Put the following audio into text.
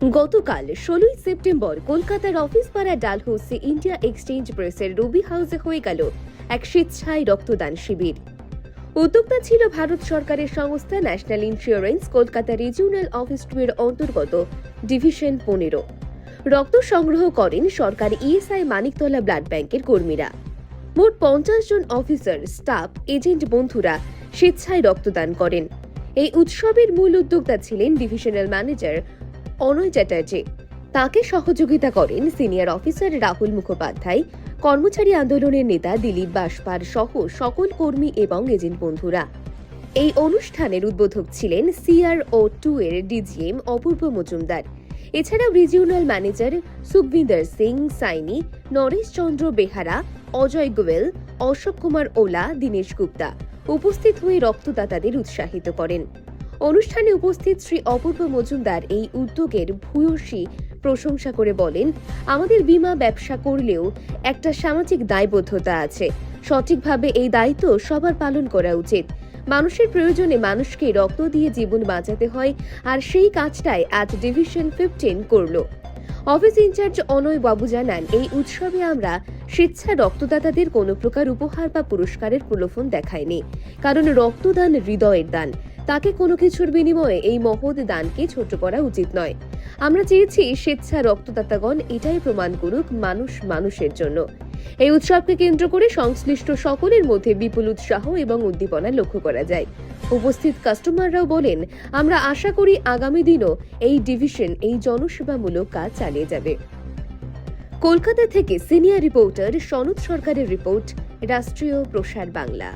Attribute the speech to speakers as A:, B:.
A: গতকাল 16 সেপ্টেম্বর কলকাতার অফিসপাড়া Dalhousie India exchange প্রেসের রবি হাউসে হয়ে গেল এক স্বেচ্ছায় রক্তদান শিবির। উদ্যোক্তা ছিল ভারত সরকারের সংস্থা national insurance Kolkata regional office 2 এর অন্তর্গত ডিভিশন 15। রক্ত সংগ্রহ করেন সরকারি ইএসআই মানিকতলা ব্লাড ব্যাংকের কর্মীরা। মোট 50 জন অফিসার, স্টাফ, এজেন্ট বন্ধুরা স্বেচ্ছায় রক্তদান করেন। এই উৎসবের মূল উদ্যোক্তা ছিলেন ডিভিশনাল ম্যানেজার অনয় চ্যাটার্জি। তাকে সহযোগিতা করেন সিনিয়র অফিসার রাহুল মুখোপাধ্যায়, কর্মচারী আন্দোলনের নেতা দিলীপ বাসপার সহ সকল কর্মী এবং এজেন্ট বন্ধুরা। এই অনুষ্ঠানের উদ্বোধক ছিলেন CRO2 এর ডিজিএম অপূর্ব মজুমদার। এছাড়াও রিজিওনাল ম্যানেজার সুখবিন্দর সিং সাইনি, নরেশ চন্দ্র বেহারা, অজয় গোয়েল, অশোক কুমার ওলা, দীনেশ গুপ্তা উপস্থিত হয়ে রক্তদাতাদের উৎসাহিত করেন। অনুষ্ঠানে উপস্থিত শ্রী অপূর্ব মজুমদার এই উদ্যোগের ভূয়সী প্রশংসা করে বলেন, আমাদের বীমা ব্যবসা করলেও একটা সামাজিক দায়বদ্ধতা আছে। সঠিকভাবে এই দায়িত্ব সবার পালন করা উচিত। মানুষের প্রয়োজনে মানুষকে রক্ত দিয়ে জীবন বাঁচাতে হয়, আর সেই কাজটাই আজ ডিভিশন 15 করল। অফিস ইনচার্জ অনয় বাবু জানান, এই উৎসবে আমরা স্বেচ্ছা রক্তদাতাদের কোনো প্রকার উপহার বা পুরস্কারের প্রলোভন দেখায়নি, কারণ রক্তদান হৃদয়ের দান। তাকে কোনো কিছুর বিনিময়ে এই মহৎ দানকে ছোট করা উচিত নয়। আমরা চেয়েছি স্বেচ্ছা রক্তদাতাগণ এটাই প্রমাণ করুক মানুষ মানুষের জন্য। এই উৎসবকে কেন্দ্র করে সংশ্লিষ্ট সকলের মধ্যে বিপুল উৎসাহ এবং উদ্দীপনা লক্ষ্য করা যায়। উপস্থিত কাস্টমাররাও বলেন, আমরা আশা করি আগামী দিনও এই ডিভিশন এই জনসেবামূলক কাজ চালিয়ে যাবে। কলকাতা থেকে সিনিয়র রিপোর্টার সনদ সরকারের রিপোর্ট, রাষ্ট্রীয় প্রসার বাংলা।